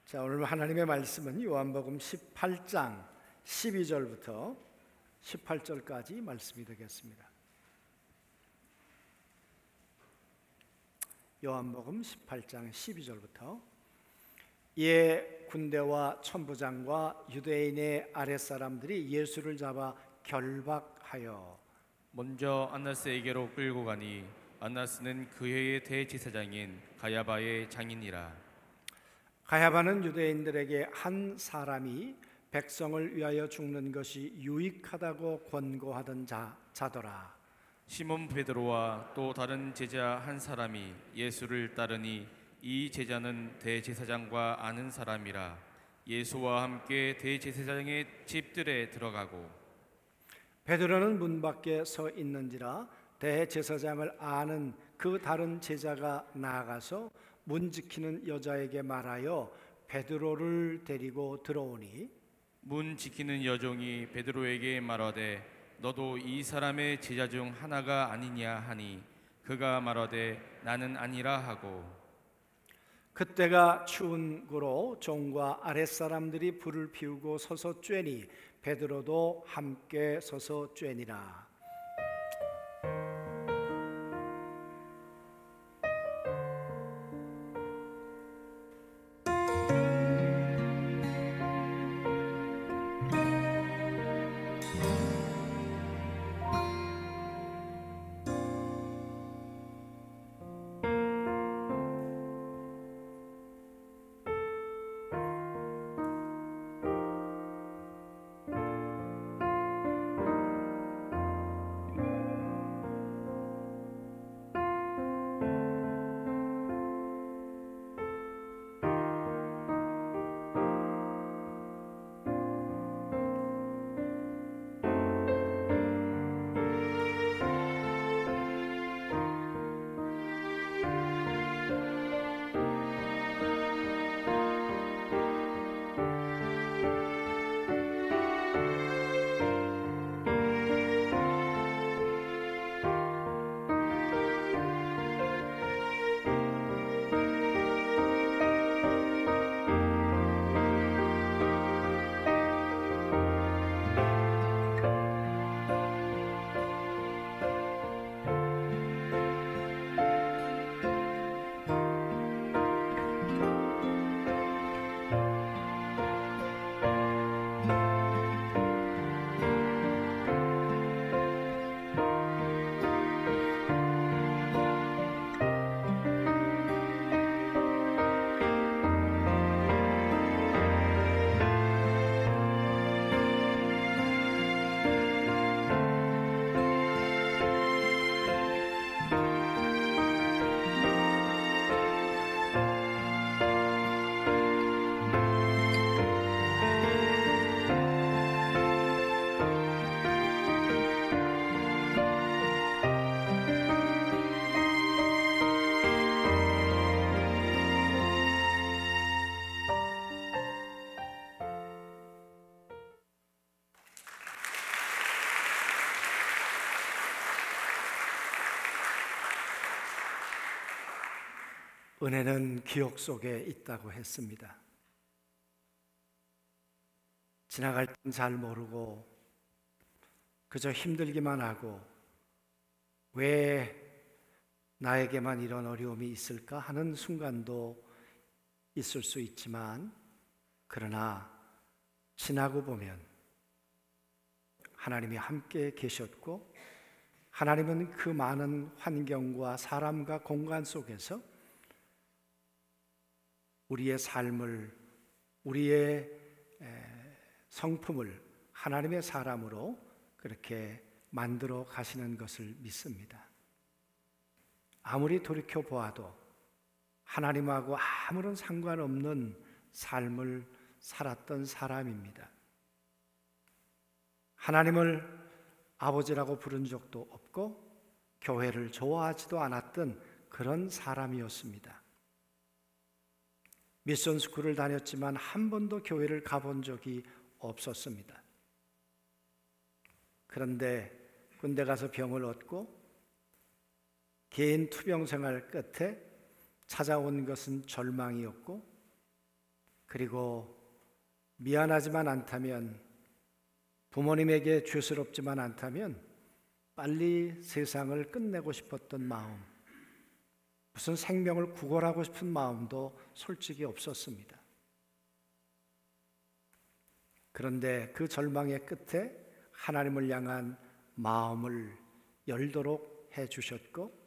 자, 오늘 하나님의 말씀은 요한복음 18장 12절부터 18절까지 말씀이 되겠습니다. 요한복음 18장 12절부터 이에 군대와 천부장과 유대인의 아랫사람들이 예수를 잡아 결박하여 먼저 안나스에게로 끌고 가니 안나스는 그 해의 대제사장인 가야바의 장인이라. 가야바는 유대인들에게 한 사람이 백성을 위하여 죽는 것이 유익하다고 권고하던 자더라. 시몬 베드로와 또 다른 제자 한 사람이 예수를 따르니 이 제자는 대제사장과 아는 사람이라. 예수와 함께 대제사장의 집들에 들어가고 베드로는 문 밖에 서 있는지라 대제사장을 아는 그 다른 제자가 나아가서 문 지키는 여자에게 말하여 베드로를 데리고 들어오니 문 지키는 여종이 베드로에게 말하되 너도 이 사람의 제자 중 하나가 아니냐 하니 그가 말하되 나는 아니라 하고 그때가 추운 고로 종과 아랫사람들이 불을 피우고 서서 쬐니 베드로도 함께 서서 쬐니라. 은혜는 기억 속에 있다고 했습니다. 지나갈 땐 잘 모르고 그저 힘들기만 하고 왜 나에게만 이런 어려움이 있을까 하는 순간도 있을 수 있지만 그러나 지나고 보면 하나님이 함께 계셨고 하나님은 그 많은 환경과 사람과 공간 속에서 우리의 삶을, 우리의 성품을 하나님의 사람으로 그렇게 만들어 가시는 것을 믿습니다. 아무리 돌이켜 보아도 하나님하고 아무런 상관없는 삶을 살았던 사람입니다. 하나님을 아버지라고 부른 적도 없고 교회를 좋아하지도 않았던 그런 사람이었습니다. 미션 스쿨을 다녔지만 한 번도 교회를 가본 적이 없었습니다. 그런데 군대 가서 병을 얻고 개인 투병 생활 끝에 찾아온 것은 절망이었고 그리고 미안하지만 않다면, 부모님에게 죄스럽지만 않다면 빨리 세상을 끝내고 싶었던 마음, 무슨 생명을 구걸하고 싶은 마음도 솔직히 없었습니다. 그런데 그 절망의 끝에 하나님을 향한 마음을 열도록 해주셨고,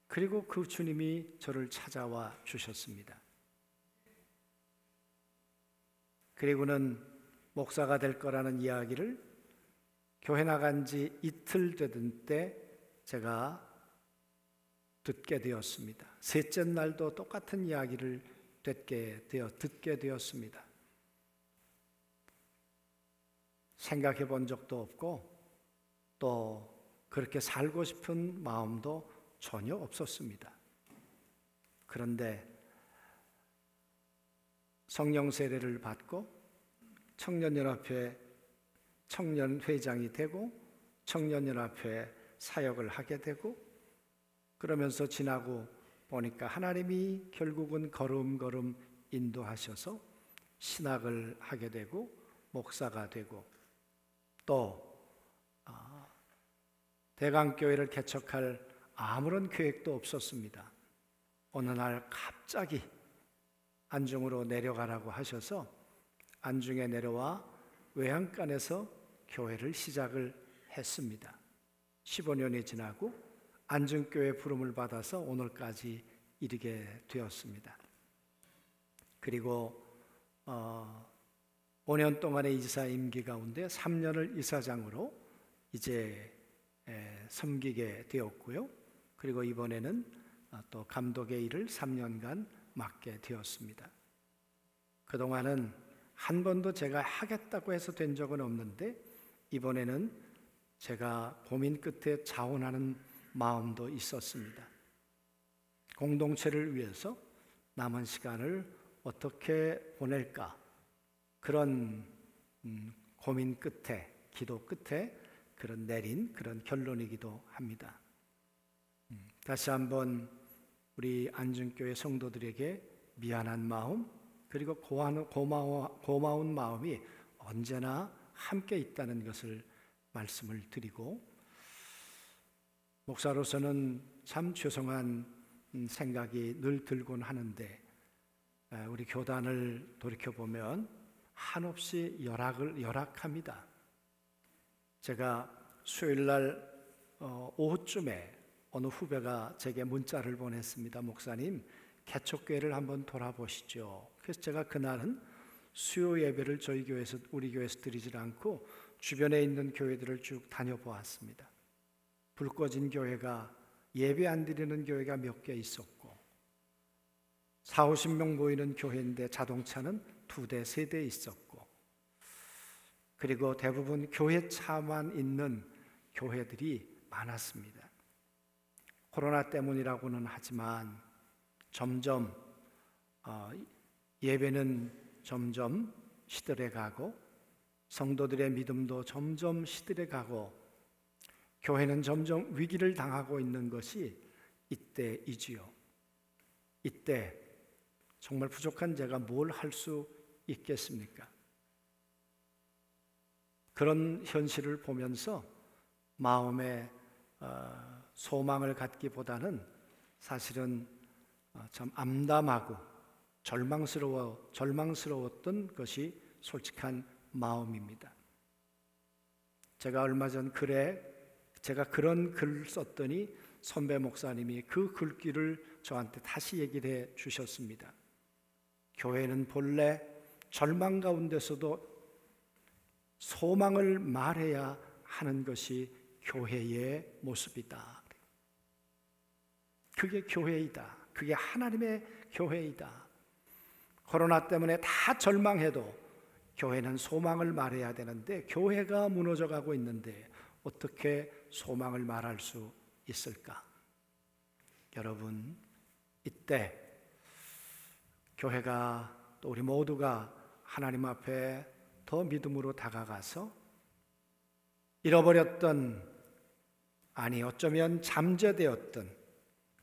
그리고 그 주님이 저를 찾아와 주셨습니다. 그리고는 목사가 될 거라는 이야기를 교회 나간 지 이틀 되던 때 제가 듣게 되었습니다. 셋째 날도 똑같은 이야기를 듣게 되었습니다. 생각해 본 적도 없고 또 그렇게 살고 싶은 마음도 전혀 없었습니다. 그런데 성령 세례를 받고 청년연합회 청년회장이 되고 청년연합회 사역을 하게 되고, 그러면서 지나고 보니까 하나님이 결국은 걸음걸음 인도하셔서 신학을 하게 되고 목사가 되고, 또 대강교회를 개척할 아무런 계획도 없었습니다. 어느 날 갑자기 안중으로 내려가라고 하셔서 안중에 내려와 외양간에서 교회를 시작을 했습니다. 15년이 지나고 안중교회 부름을 받아서 오늘까지 이르게 되었습니다. 그리고 5년 동안의 이사 임기 가운데 3년을 이사장으로 이제 섬기게 되었고요. 그리고 이번에는 또 감독의 일을 3년간 맡게 되었습니다. 그동안은 한 번도 제가 하겠다고 해서 된 적은 없는데, 이번에는 제가 고민 끝에 자원하는 마음도 있었습니다. 공동체를 위해서 남은 시간을 어떻게 보낼까, 그런 고민 끝에, 기도 끝에 내린 그런 결론이기도 합니다. 다시 한번 우리 안중교회 성도들에게 미안한 마음, 그리고 고마운 마음이 언제나 함께 있다는 것을 말씀을 드리고, 목사로서는 참 죄송한 생각이 늘 들곤 하는데, 우리 교단을 돌이켜보면 한없이 열악합니다. 제가 수요일날 오후쯤에 어느 후배가 제게 문자를 보냈습니다. 목사님, 개척교회를 한번 돌아보시죠. 그래서 제가 그날은 수요 예배를 우리 교회에서 드리질 않고 주변에 있는 교회들을 쭉 다녀보았습니다. 불 꺼진 교회가, 예배 안 드리는 교회가 몇 개 있었고, 40-50명 모이는 교회인데 자동차는 2대, 3대 있었고, 그리고 대부분 교회 차만 있는 교회들이 많았습니다. 코로나 때문이라고는 하지만 점점 예배는 점점 시들해가고, 성도들의 믿음도 점점 시들해가고, 교회는 점점 위기를 당하고 있는 것이 이때이지요. 이때 정말 부족한 제가 뭘 할 수 있겠습니까? 그런 현실을 보면서 마음에 소망을 갖기보다는 사실은 참 암담하고 절망스러웠던 것이 솔직한 마음입니다. 제가 얼마 전 제가 그런 글 썼더니 선배 목사님이 그 글귀를 저한테 다시 얘기를 해 주셨습니다. 교회는 본래 절망 가운데서도 소망을 말해야 하는 것이 교회의 모습이다. 그게 교회이다. 그게 하나님의 교회이다. 코로나 때문에 다 절망해도 교회는 소망을 말해야 되는데, 교회가 무너져가고 있는데 어떻게 소망을 말할 수 있을까? 여러분, 이때 교회가, 또 우리 모두가 하나님 앞에 더 믿음으로 다가가서 잃어버렸던, 아니 어쩌면 잠재되었던,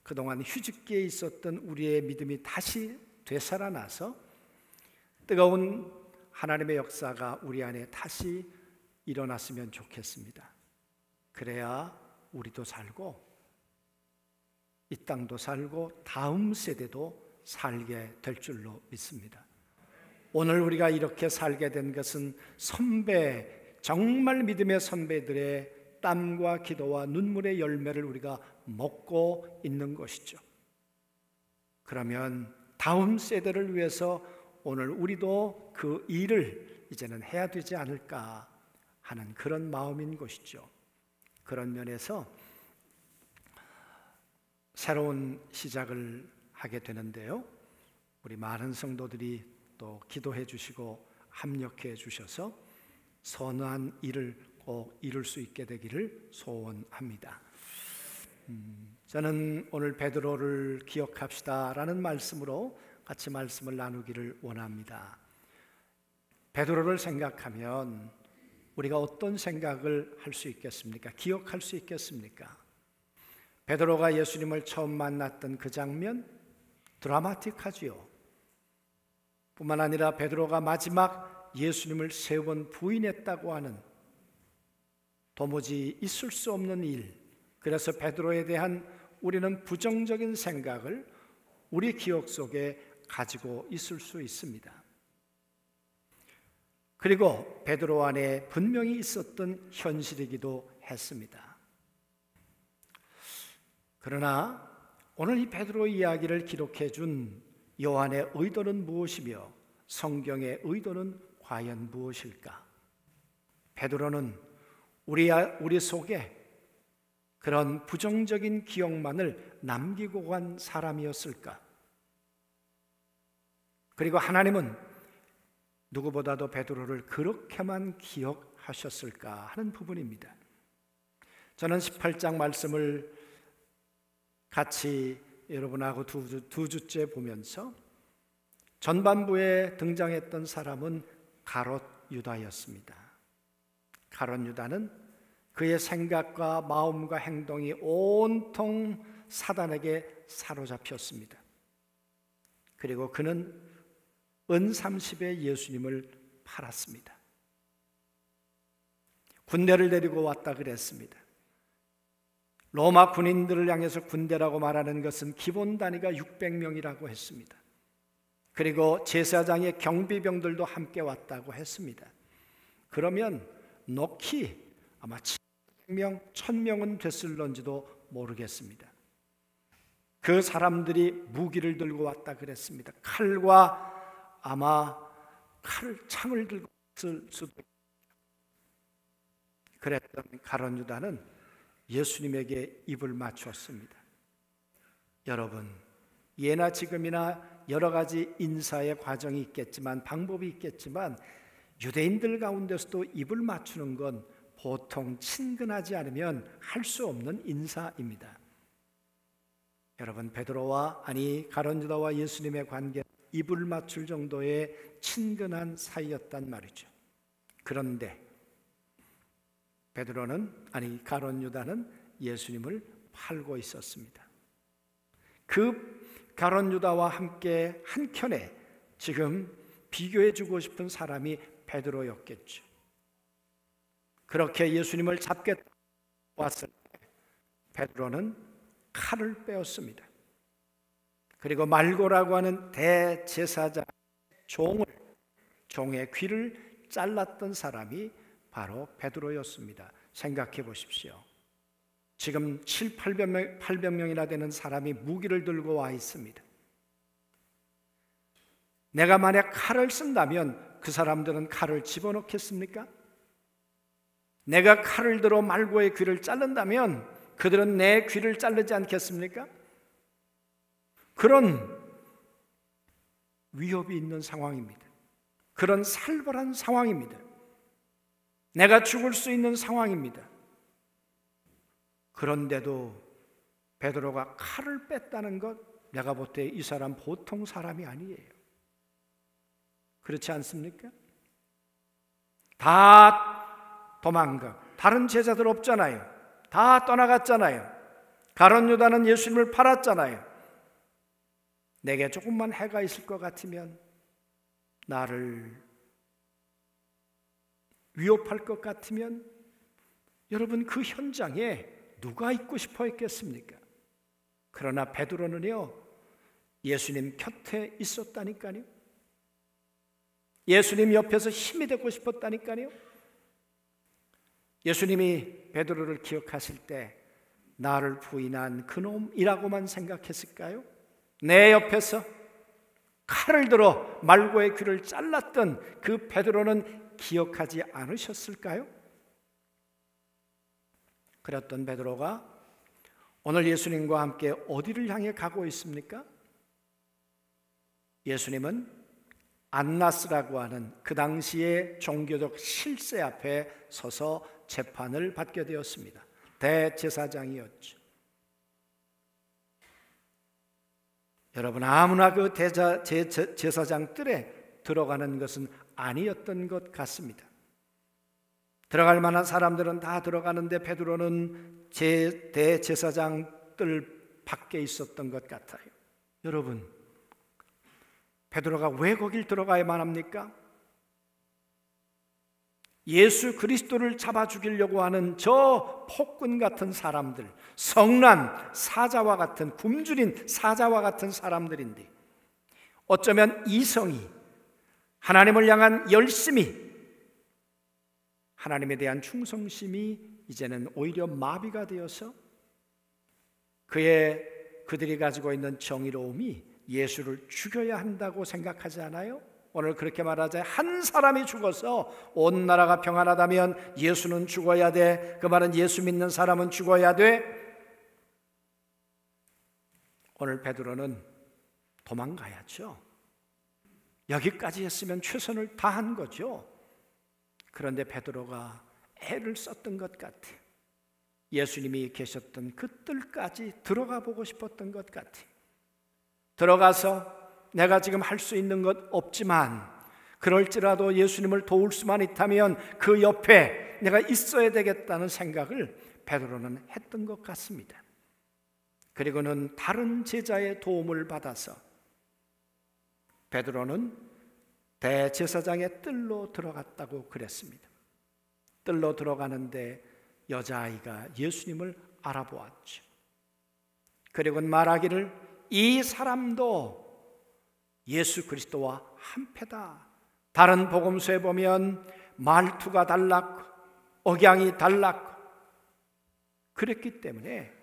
그동안 휴직기에 있었던 우리의 믿음이 다시 되살아나서 뜨거운 하나님의 역사가 우리 안에 다시 일어났으면 좋겠습니다. 그래야 우리도 살고 이 땅도 살고 다음 세대도 살게 될 줄로 믿습니다. 오늘 우리가 이렇게 살게 된 것은 정말 믿음의 선배들의 땀과 기도와 눈물의 열매를 우리가 먹고 있는 것이죠. 그러면 다음 세대를 위해서 오늘 우리도 그 일을 이제는 해야 되지 않을까 하는 그런 마음인 것이죠. 그런 면에서 새로운 시작을 하게 되는데요, 우리 많은 성도들이 또 기도해 주시고 합력해 주셔서 선한 일을 꼭 이룰 수 있게 되기를 소원합니다. 저는 오늘 베드로를 기억합시다라는 말씀으로 같이 말씀을 나누기를 원합니다. 베드로를 생각하면 우리가 어떤 생각을 할 수 있겠습니까? 기억할 수 있겠습니까? 베드로가 예수님을 처음 만났던 그 장면 드라마틱하지요. 뿐만 아니라 베드로가 마지막 예수님을 3번 부인했다고 하는 도무지 있을 수 없는 일, 그래서 베드로에 대한 우리는 부정적인 생각을 우리 기억 속에 가지고 있을 수 있습니다. 그리고 베드로 안에 분명히 있었던 현실이기도 했습니다. 그러나 오늘 이 베드로 이야기를 기록해 준 요한의 의도는 무엇이며 성경의 의도는 과연 무엇일까? 베드로는 우리 속에 그런 부정적인 기억만을 남기고 간 사람이었을까? 그리고 하나님은 누구보다도 베드로를 그렇게만 기억하셨을까 하는 부분입니다. 저는 18장 말씀을 같이 여러분하고 두 주째 보면서 전반부에 등장했던 사람은 가롯 유다였습니다. 가롯 유다는 그의 생각과 마음과 행동이 온통 사단에게 사로잡혔습니다. 그리고 그는 은 30에 예수님을 팔았습니다. 군대를 데리고 왔다 그랬습니다. 로마 군인들을 향해서 군대라고 말하는 것은 기본 단위가 600명이라고 했습니다. 그리고 제사장의 경비병들도 함께 왔다고 했습니다. 그러면 높이 아마 700명, 1000명은 됐을런지도 모르겠습니다. 그 사람들이 무기를 들고 왔다 그랬습니다. 칼과 아마 창을 들고 왔을 수도 있습니다. 그랬던 가롯 유다는 예수님에게 입을 맞추었습니다. 여러분, 예나 지금이나 여러 가지 인사의 과정이 있겠지만, 방법이 있겠지만, 유대인들 가운데서도 입을 맞추는 건 보통 친근하지 않으면 할 수 없는 인사입니다. 여러분, 가롯 유다와 예수님의 관계는 입을 맞출 정도의 친근한 사이였단 말이죠. 그런데 가롯 유다는 예수님을 팔고 있었습니다. 그 가롯 유다와 함께 한켠에 지금 비교해주고 싶은 사람이 베드로였겠죠. 그렇게 예수님을 잡겠다고 왔을 때 베드로는 칼을 빼었습니다. 그리고 말고라고 하는 대제사장 종의 귀를 잘랐던 사람이 바로 베드로였습니다. 생각해 보십시오. 지금 800명이나 되는 사람이 무기를 들고 와 있습니다. 내가 만약 칼을 쓴다면 그 사람들은 칼을 집어넣겠습니까? 내가 칼을 들어 말고의 귀를 자른다면 그들은 내 귀를 자르지 않겠습니까? 그런 위협이 있는 상황입니다. 그런 살벌한 상황입니다. 내가 죽을 수 있는 상황입니다. 그런데도 베드로가 칼을 뺐다는 것, 내가 볼 때 이 사람 보통 사람이 아니에요. 그렇지 않습니까? 다 도망가. 다른 제자들 없잖아요. 다 떠나갔잖아요. 가롯 유다는 예수님을 팔았잖아요. 내게 조금만 해가 있을 것 같으면 나를 위협할 것 같으면 여러분 그 현장에 누가 있고 싶어 했겠습니까? 그러나 베드로는요, 예수님 곁에 있었다니까요. 예수님 옆에서 힘이 되고 싶었다니까요. 예수님이 베드로를 기억하실 때 나를 부인한 그놈이라고만 생각했을까요? 내 옆에서 칼을 들어 말고의 귀를 잘랐던 그 베드로는 기억하지 않으셨을까요? 그랬던 베드로가 오늘 예수님과 함께 어디를 향해 가고 있습니까? 예수님은 안나스라고 하는 그 당시의 종교적 실세 앞에 서서 재판을 받게 되었습니다. 대제사장이었죠. 여러분, 아무나 그 제사장 뜰에 들어가는 것은 아니었던 것 같습니다. 들어갈 만한 사람들은 다 들어가는데 베드로는 대제사장 뜰 밖에 있었던 것 같아요. 여러분, 베드로가 왜 거길 들어가야만 합니까? 예수 그리스도를 잡아 죽이려고 하는 저 폭군 같은 사람들, 성난 사자와 같은, 굶주린 사자와 같은 사람들인데 어쩌면 이성이, 하나님을 향한 열심이, 하나님에 대한 충성심이 이제는 오히려 마비가 되어서 그들이 가지고 있는 정의로움이 예수를 죽여야 한다고 생각하지 않아요? 오늘 그렇게 말하자. 한 사람이 죽어서 온 나라가 평안하다면 예수는 죽어야 돼. 그 말은 예수 믿는 사람은 죽어야 돼. 오늘 베드로는 도망가야죠. 여기까지 했으면 최선을 다한 거죠. 그런데 베드로가 애를 썼던 것 같아요. 예수님이 계셨던 그 뜰까지 들어가 보고 싶었던 것 같아요. 들어가서 내가 지금 할 수 있는 것 없지만 그럴지라도 예수님을 도울 수만 있다면 그 옆에 내가 있어야 되겠다는 생각을 베드로는 했던 것 같습니다. 그리고는 다른 제자의 도움을 받아서 베드로는 대제사장의 뜰로 들어갔다고 그랬습니다. 뜰로 들어가는데 여자아이가 예수님을 알아보았죠. 그리고는 말하기를 이 사람도 예수 그리스도와 한패다. 다른 복음서에 보면 말투가 달랐고 억양이 달랐고 그랬기 때문에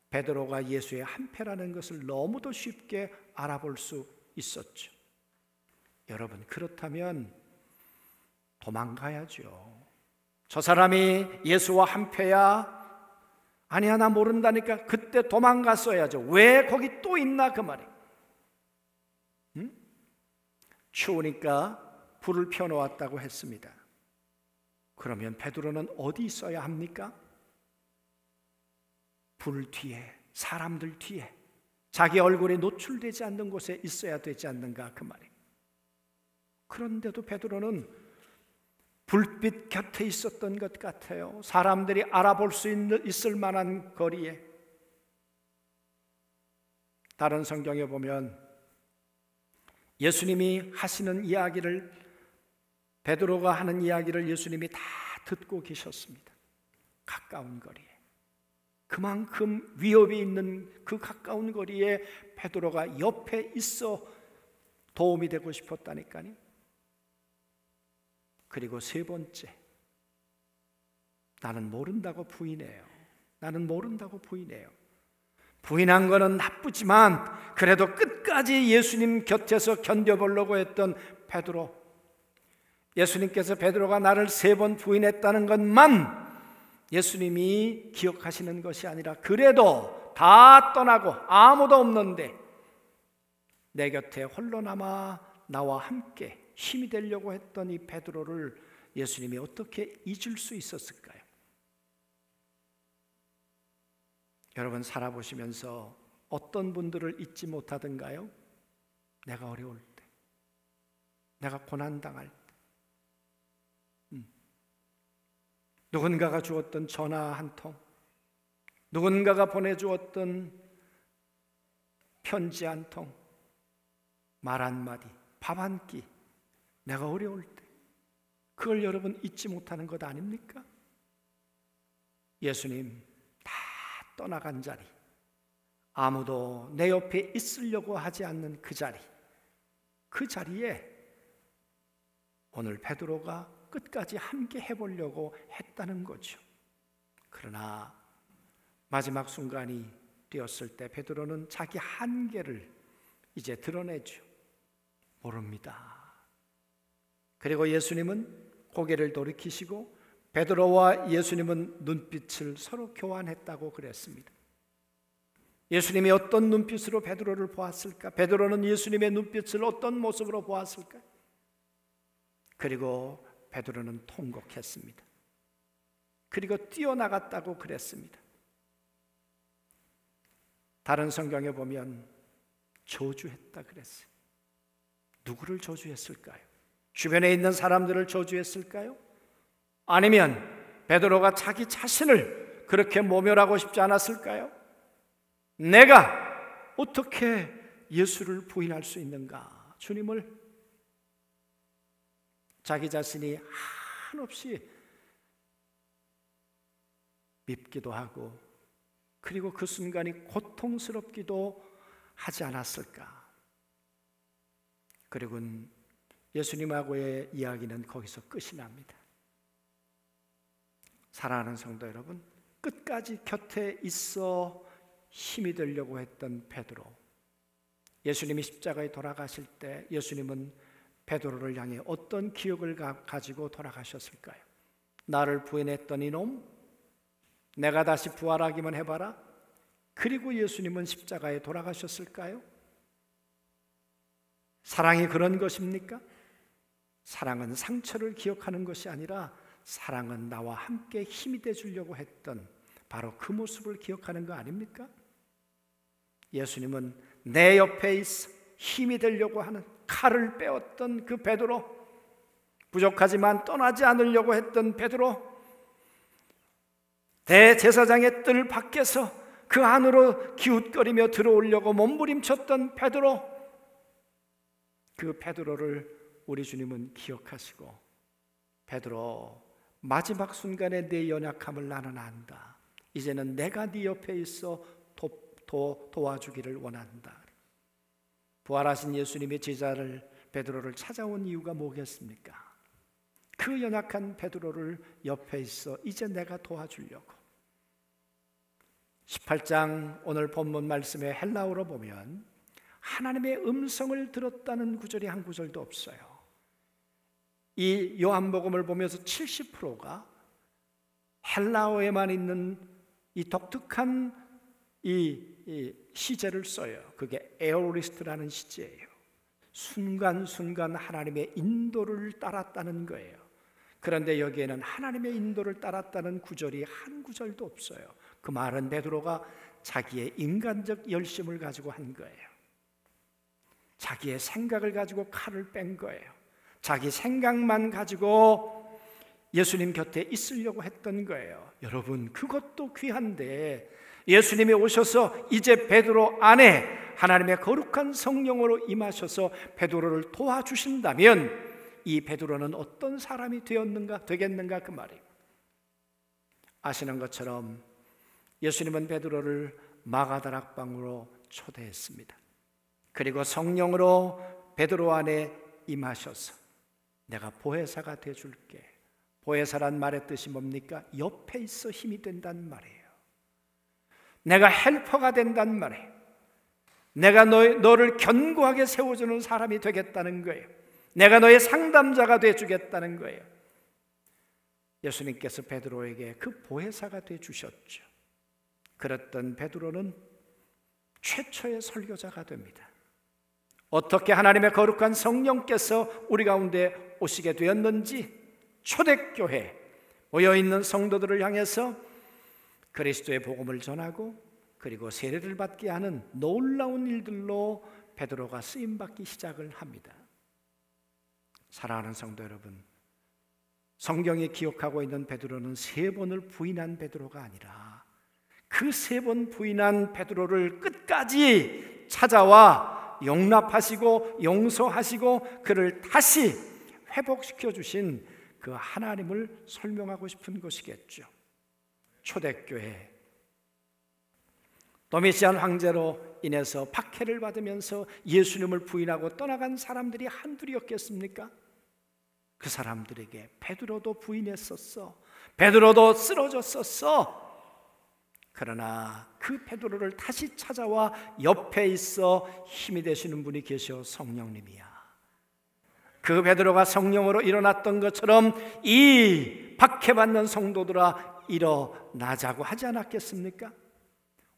베드로가 예수의 한패라는 것을 너무도 쉽게 알아볼 수 있었죠. 여러분, 그렇다면 도망가야죠. 저 사람이 예수와 한패야? 아니야, 나 모른다니까. 그때 도망갔어야죠. 왜 거기 또 있나 그 말이에요. 추우니까 불을 펴놓았다고 했습니다. 그러면 베드로는 어디 있어야 합니까? 불 뒤에, 사람들 뒤에, 자기 얼굴이 노출되지 않는 곳에 있어야 되지 않는가 그 말이에요. 그런데도 베드로는 불빛 곁에 있었던 것 같아요. 사람들이 알아볼 수 있을 만한 거리에. 다른 성경에 보면 예수님이 하시는 이야기를, 베드로가 하는 이야기를 예수님이 다 듣고 계셨습니다. 가까운 거리에, 그만큼 위협이 있는 그 가까운 거리에 베드로가 옆에 있어 도움이 되고 싶었다니까요. 그리고 세 번째, 나는 모른다고 부인해요. 나는 모른다고 부인해요. 부인한 거는 나쁘지만 그래도 끝까지 예수님 곁에서 견뎌보려고 했던 베드로. 예수님께서 베드로가 나를 3번 부인했다는 것만 예수님이 기억하시는 것이 아니라 그래도 다 떠나고 아무도 없는데 내 곁에 홀로 남아 나와 함께 힘이 되려고 했던 이 베드로를 예수님이 어떻게 잊을 수 있었을까요? 여러분, 살아보시면서 어떤 분들을 잊지 못하던가요? 내가 어려울 때, 내가 고난당할 때, 누군가가 주었던 전화 한 통, 누군가가 보내주었던 편지 한 통, 말 한마디, 밥 한 끼, 내가 어려울 때 그걸 여러분 잊지 못하는 것 아닙니까? 예수님 다 떠나간 자리, 아무도 내 옆에 있으려고 하지 않는 그 자리, 그 자리에 오늘 베드로가 끝까지 함께 해보려고 했다는 거죠. 그러나 마지막 순간이 되었을 때 베드로는 자기 한계를 이제 드러내죠. 모릅니다. 그리고 예수님은 고개를 돌이키시고 베드로와 예수님은 눈빛을 서로 교환했다고 그랬습니다. 예수님이 어떤 눈빛으로 베드로를 보았을까? 베드로는 예수님의 눈빛을 어떤 모습으로 보았을까? 그리고 베드로는 통곡했습니다. 그리고 뛰어나갔다고 그랬습니다. 다른 성경에 보면 저주했다 그랬어요. 누구를 저주했을까요? 주변에 있는 사람들을 저주했을까요? 아니면 베드로가 자기 자신을 그렇게 모멸하고 싶지 않았을까요? 내가 어떻게 예수를 부인할 수 있는가? 주님을 자기 자신이 한없이 밉기도 하고 그리고 그 순간이 고통스럽기도 하지 않았을까? 그리고 예수님하고의 이야기는 거기서 끝이 납니다. 사랑하는 성도 여러분, 끝까지 곁에 있어 힘이 되려고 했던 베드로, 예수님이 십자가에 돌아가실 때 예수님은 베드로를 향해 어떤 기억을 가지고 돌아가셨을까요? 나를 부인했던 이놈, 내가 다시 부활하기만 해봐라. 그리고 예수님은 십자가에 돌아가셨을까요? 사랑이 그런 것입니까? 사랑은 상처를 기억하는 것이 아니라 사랑은 나와 함께 힘이 되주려고 했던 바로 그 모습을 기억하는 거 아닙니까? 예수님은 내 옆에 있어 힘이 되려고 하는 칼을 빼었던 그 베드로, 부족하지만 떠나지 않으려고 했던 베드로, 대제사장의 뜰 밖에서 그 안으로 기웃거리며 들어오려고 몸부림쳤던 베드로, 그 베드로를 우리 주님은 기억하시고, 베드로, 마지막 순간에 내 연약함을 나는 안다. 이제는 내가 네 옆에 있어 도와주기를 원한다. 부활하신 예수님의 제자를 베드로를 찾아온 이유가 뭐겠습니까? 그 연약한 베드로를 옆에 있어 이제 내가 도와주려고. 18장 오늘 본문 말씀의 헬라어로 보면 하나님의 음성을 들었다는 구절이 한 구절도 없어요. 이 요한복음을 보면서 70%가 헬라어에만 있는 이 독특한 이 시제를 써요. 그게 에오리스트라는 시제예요. 순간순간 하나님의 인도를 따랐다는 거예요. 그런데 여기에는 하나님의 인도를 따랐다는 구절이 한 구절도 없어요. 그 말은 베드로가 자기의 인간적 열심을 가지고 한 거예요. 자기의 생각을 가지고 칼을 뺀 거예요. 자기 생각만 가지고 예수님 곁에 있으려고 했던 거예요. 여러분, 그것도 귀한데 예수님이 오셔서 이제 베드로 안에 하나님의 거룩한 성령으로 임하셔서 베드로를 도와주신다면 이 베드로는 어떤 사람이 되겠는가 그 말이에요. 아시는 것처럼 예수님은 베드로를 마가다락방으로 초대했습니다. 그리고 성령으로 베드로 안에 임하셔서 내가 보혜사가 되어줄게. 보혜사란 말의 뜻이 뭡니까? 옆에 있어 힘이 된다는 말이에요. 내가 헬퍼가 된다는 말이에요. 내가 너를 견고하게 세워주는 사람이 되겠다는 거예요. 내가 너의 상담자가 되어주겠다는 거예요. 예수님께서 베드로에게 그 보혜사가 되어주셨죠. 그랬던 베드로는 최초의 설교자가 됩니다. 어떻게 하나님의 거룩한 성령께서 우리 가운데 오시게 되었는지 초대교회 모여있는 성도들을 향해서 그리스도의 복음을 전하고 그리고 세례를 받게 하는 놀라운 일들로 베드로가 쓰임받기 시작을 합니다. 사랑하는 성도 여러분, 성경이 기록하고 있는 베드로는 3번을 부인한 베드로가 아니라 그 3번 부인한 베드로를 끝까지 찾아와 용납하시고 용서하시고 그를 다시 회복시켜 주신 그 하나님을 설명하고 싶은 것이겠죠. 초대교회 도미시안 황제로 인해서 박해를 받으면서 예수님을 부인하고 떠나간 사람들이 한둘이었겠습니까? 그 사람들에게 베드로도 부인했었어. 베드로도 쓰러졌었어. 그러나 그 베드로를 다시 찾아와 옆에 있어 힘이 되시는 분이 계셔. 성령님이야. 그 베드로가 성령으로 일어났던 것처럼 이 박해받는 성도들아 일어나자고 하지 않았겠습니까?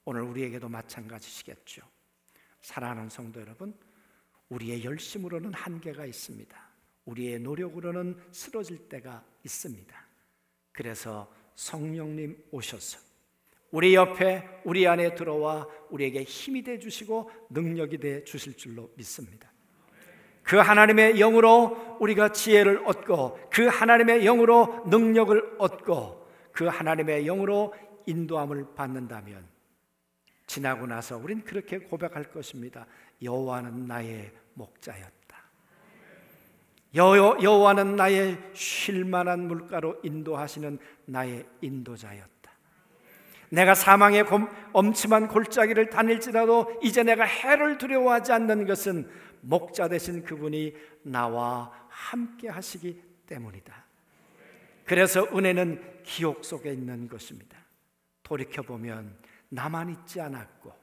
오늘 우리에게도 마찬가지시겠죠. 사랑하는 성도 여러분, 우리의 열심으로는 한계가 있습니다. 우리의 노력으로는 쓰러질 때가 있습니다. 그래서 성령님 오셔서 우리 옆에 우리 안에 들어와 우리에게 힘이 돼 주시고 능력이 돼 주실 줄로 믿습니다. 그 하나님의 영으로 우리가 지혜를 얻고 그 하나님의 영으로 능력을 얻고 그 하나님의 영으로 인도함을 받는다면 지나고 나서 우린 그렇게 고백할 것입니다. 여호와는 나의 목자였다. 여호와는 나의 쉴만한 물가로 인도하시는 나의 인도자였다. 내가 사망의 엄침한 골짜기를 다닐지라도 이제 내가 해를 두려워하지 않는 것은 목자 되신 그분이 나와 함께 하시기 때문이다. 그래서 은혜는 기억 속에 있는 것입니다. 돌이켜보면 나만 있지 않았고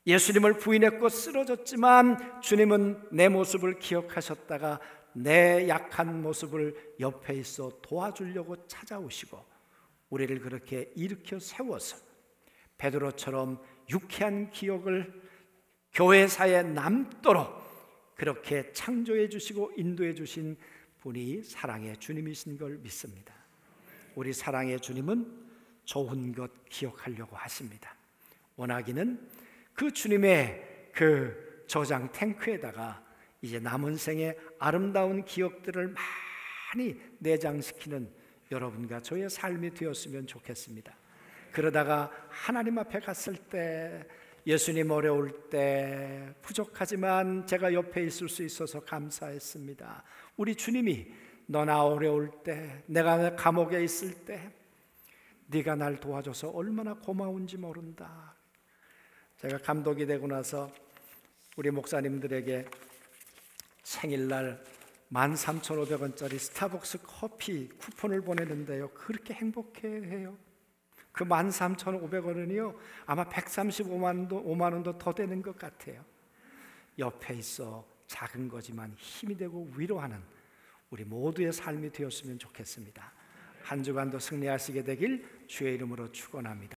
예수님을 부인했고 쓰러졌지만 주님은 내 모습을 기억하셨다가 내 약한 모습을 옆에 있어 도와주려고 찾아오시고 우리를 그렇게 일으켜 세워서 베드로처럼 유쾌한 기억을 교회사에 남도록 그렇게 창조해 주시고 인도해 주신 분이 사랑의 주님이신 걸 믿습니다. 우리 사랑의 주님은 좋은 것 기억하려고 하십니다. 원하기는 그 주님의 그 저장 탱크에다가 이제 남은 생의 아름다운 기억들을 많이 내장시키는 여러분과 저의 삶이 되었으면 좋겠습니다. 그러다가 하나님 앞에 갔을 때 예수님 어려울 때 부족하지만 제가 옆에 있을 수 있어서 감사했습니다. 우리 주님이 너나 어려울 때 내가 감옥에 있을 때 네가 날 도와줘서 얼마나 고마운지 모른다. 제가 감독이 되고 나서 우리 목사님들에게 생일날 13,500원짜리 스타벅스 커피 쿠폰을 보내는데요, 그렇게 행복해해요. 그 13,500원은요 아마 135만 원도 더 되는 것 같아요. 옆에 있어 작은 거지만 힘이 되고 위로하는 우리 모두의 삶이 되었으면 좋겠습니다. 한 주간도 승리하시게 되길 주의 이름으로 축원합니다.